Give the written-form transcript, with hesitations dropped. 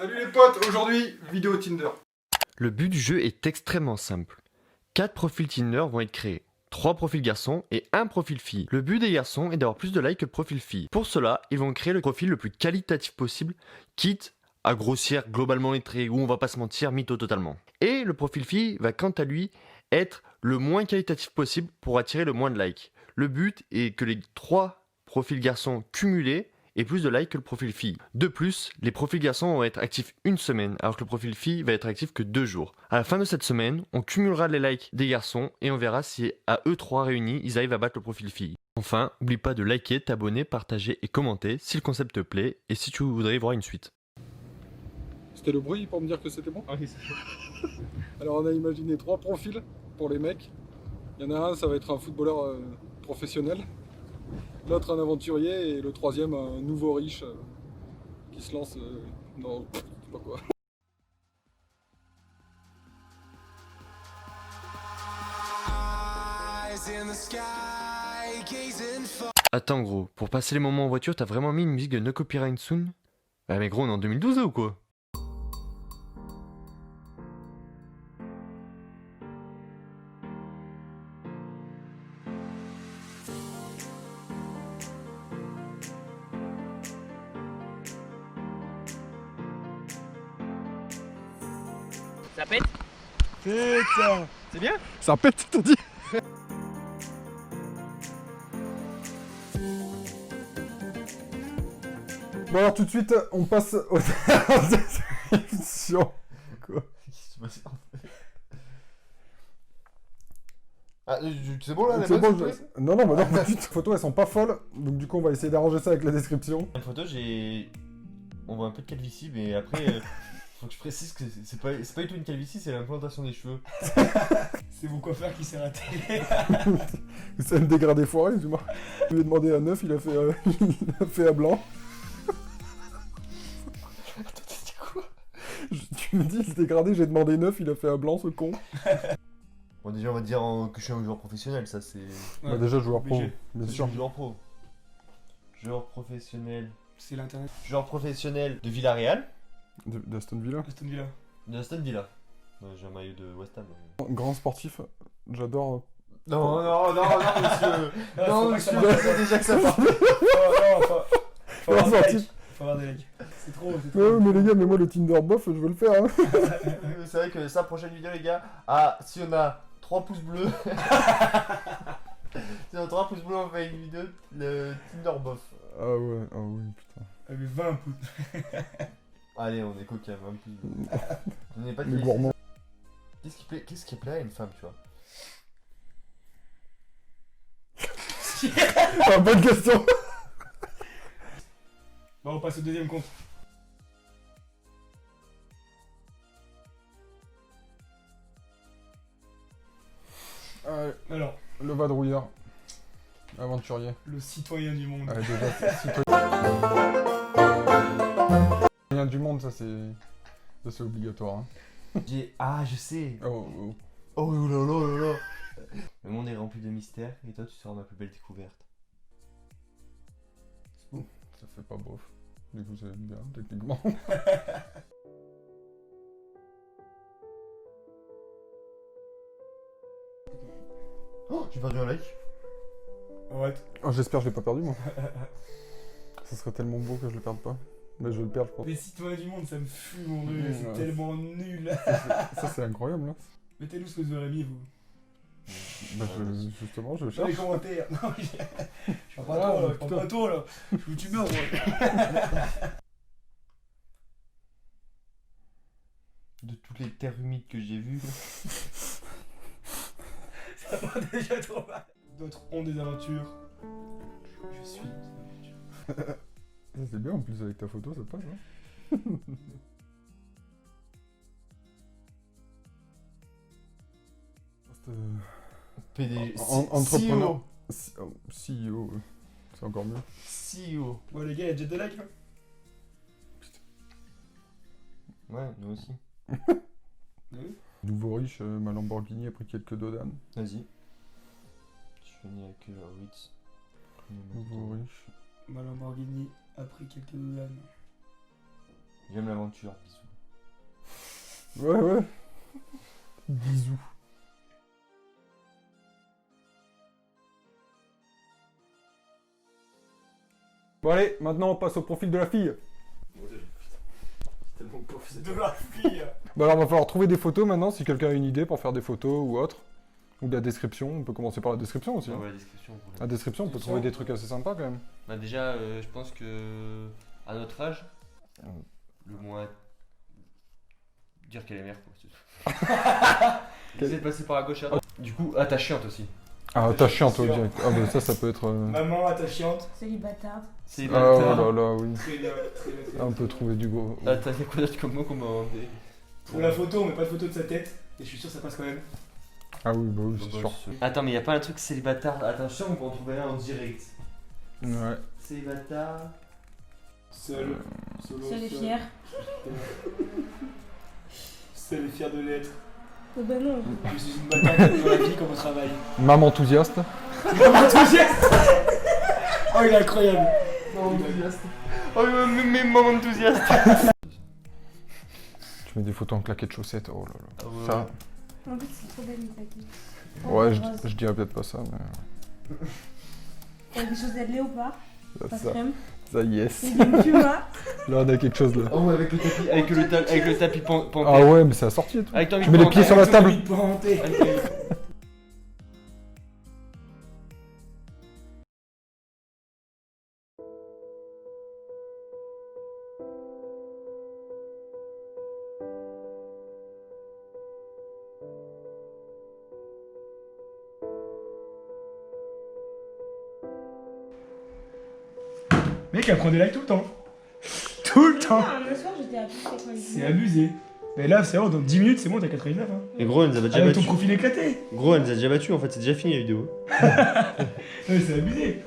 Salut les potes, aujourd'hui, vidéo Tinder. Le but du jeu est extrêmement simple. 4 profils Tinder vont être créés. 3 profils garçons et 1 profil fille. Le but des garçons est d'avoir plus de likes que le profil fille. Pour cela, ils vont créer le profil le plus qualitatif possible, quitte à grossir globalement les traits, où on va pas se mentir, mytho totalement. Et le profil fille va quant à lui être le moins qualitatif possible pour attirer le moins de likes. Le but est que les 3 profils garçons cumulés et plus de likes que le profil fille. De plus, les profils garçons vont être actifs une semaine, alors que le profil fille va être actif que 2 jours. À la fin de cette semaine, on cumulera les likes des garçons et on verra si à eux 3 réunis, ils arrivent à battre le profil fille. Enfin, n'oublie pas de liker, t'abonner, partager et commenter si le concept te plaît et si tu voudrais voir une suite. C'était le bruit pour me dire que c'était bon? Oui, c'est ça. Alors on a imaginé 3 profils pour les mecs. Il y en a un, ça va être un footballeur professionnel. L'autre, un aventurier. Et le troisième, un nouveau riche qui se lance dans... je sais pas quoi. Attends gros, pour passer les moments en voiture, t'as vraiment mis une musique de No Copyright Soon? Ah mais gros, on est en 2012 là ou quoi? Ça pète? Putain! C'est bien? Ça pète, t'as dit? Bon alors tout de suite, on passe aux descriptions. Quoi? Ah, c'est bon là, la C'est bonne, bon, c'est pris Non, non, bah non, tout de suite, les photos elles sont pas folles, donc du coup on va essayer d'arranger ça avec la description. La photo, on voit un peu de calvitie, mais après, faut que je précise que c'est pas du tout une calvitie, c'est l'implantation des cheveux. C'est mon coiffeur qui s'est raté. C'est un dégradé foiré, tu vois. Je lui ai demandé à 9, il a fait, il a fait à blanc. Attends, t'as dit quoi? Tu me dis, le dégradé, j'ai demandé 9, il a fait à blanc, ce con. Bon, déjà, on va dire que je suis un joueur professionnel, ça c'est. Bah déjà, joueur pro, obligé. bien Je suis sûr. un joueur pro. Joueur professionnel. C'est l'internet. Joueur professionnel de Villarreal. D'Aston Villa. Aston Villa. De Aston Villa. Ouais, j'ai un maillot de West Ham. Grand sportif, j'adore. Non, non, non, non, monsieur. Non, monsieur, faut je sais déjà que ça part. Faut Grand avoir des sportif. likes. Faut avoir des likes. C'est trop, c'est Ouais, trop. mais les gars, mais moi le Tinder bof, je veux le faire. Hein. C'est vrai que ça, prochaine vidéo, les gars. Ah, si on a 3 pouces bleus. Si on a 3 pouces bleus, on fait une vidéo de Tinder bof. Ah ouais, ah oui, putain. Avec 20 pouces. Allez, on est coquin, un peu. On n'est pas Les de gourmands. Qu'est-ce qui plaît à une femme, tu vois? Ah, bonne question. Bon, on passe au deuxième compte. Alors, Le vadrouilleur. Aventurier. le citoyen du monde. Ouais, déjà, citoyen du monde, ça c'est obligatoire. Hein. Ah, je sais. Oh, oh. Oh là là là là. Le monde est rempli de mystères et toi, tu seras ma plus belle découverte. Ça fait pas bof. Du coup, c'est bien, techniquement. Oh, j'ai perdu un like. Arrête. Oh, j'espère que je l'ai pas perdu, moi. Ça serait tellement beau que je le perde pas. Mais je vais le perdre, je pense. Les citoyens du monde, ça me fume mon dieu, Ouais. c'est tellement nul. Ça, c'est incroyable, là. Mettez-nous ce que vous aurez mis, vous. Bah, justement, je Dans les cherche. commentaires. Non, je prends pas Ah, trop, là. Je putain. prends pas trop, là. Je vous tue bien, moi. De toutes les terres humides que j'ai vues. Ça va déjà trop mal. D'autres ont des aventures. Je suis des aventures. Ça, c'est bien, en plus, avec ta photo, ça passe, hein. PDG. Entrepreneur. CEO, ouais. C'est encore mieux. CEO. Bon, les gars, y'a déjà des likes, là. Ouais, nous aussi. Oui. Nouveau riche, ma Lamborghini a pris quelques dodanes. Vas-y. Je finis avec Ritz. Nouveau riche. Ma Lamborghini a pris quelques dollars. J'aime l'aventure. Bisous. Ouais, ouais. Bisous. Bon allez, maintenant on passe au profil de la fille. Tellement pauvre, c'est De la fille. Bah alors, va falloir trouver des photos maintenant, si quelqu'un a une idée pour faire des photos ou autre. Ou de la description, on peut commencer par la description aussi. Ah hein. ouais, la description. pour La description, on peut trouver des trucs assez sympas quand même. Bah déjà, je pense que à notre âge, le moins dire qu'elle est mère quoi. Essayer de passer par la gauche à droite. Du coup, ta chiante aussi. Ah, ta chiante, toi, direct. Ah bah ça peut être... Maman, attachante. Célibataire. C'est Ah oh là là, oui. Très bien, très bien. Ah, on peut trouver du beau. Ah, t'as fait quoi d'autre comme mot qu'on m'a inventé? Pour la photo, on met pas de photo de sa tête. Et je suis sûr que ça passe quand même. Ah oui, bah oui, c'est sûr. Attends, mais y a pas un truc célibataire. Attention, on peut en trouver un en direct. Ouais. Célibataire. Seul. Solo. Seul et fier. Seul et fier de l'être. Oh bah non. Je suis une bâtarde dans la vie comme au travail. Maman enthousiaste. Enthousiaste. Oh, il est incroyable. Maman enthousiaste. Oh, mais maman enthousiaste. Tu mets des photos en claquettes de chaussettes, oh là là. Ah ouais. Ça, En plus, c'est trop belle, Misaki. ouais, je dirais peut-être pas ça, mais... Avec des chaussettes léopard, pas Ça, crème, ça yes. et des pumas. Là, on a quelque chose là. Oh, ouais, avec le tapis, avec le tapis penté. Ah ouais, mais c'est assorti et tout. Avec ton Tu mets les pieds sur la table. Mec, elle prend des likes tout le temps. Tout le temps. Un soir, j'étais à plus de 99. C'est abusé. Mais là, c'est bon, dans 10 minutes, c'est bon, t'as 99. Hein. Et gros, elle nous a déjà Avec ton battu. profil éclaté. Gros, elle nous a déjà battu en fait, c'est déjà fini la vidéo. Non, mais c'est abusé.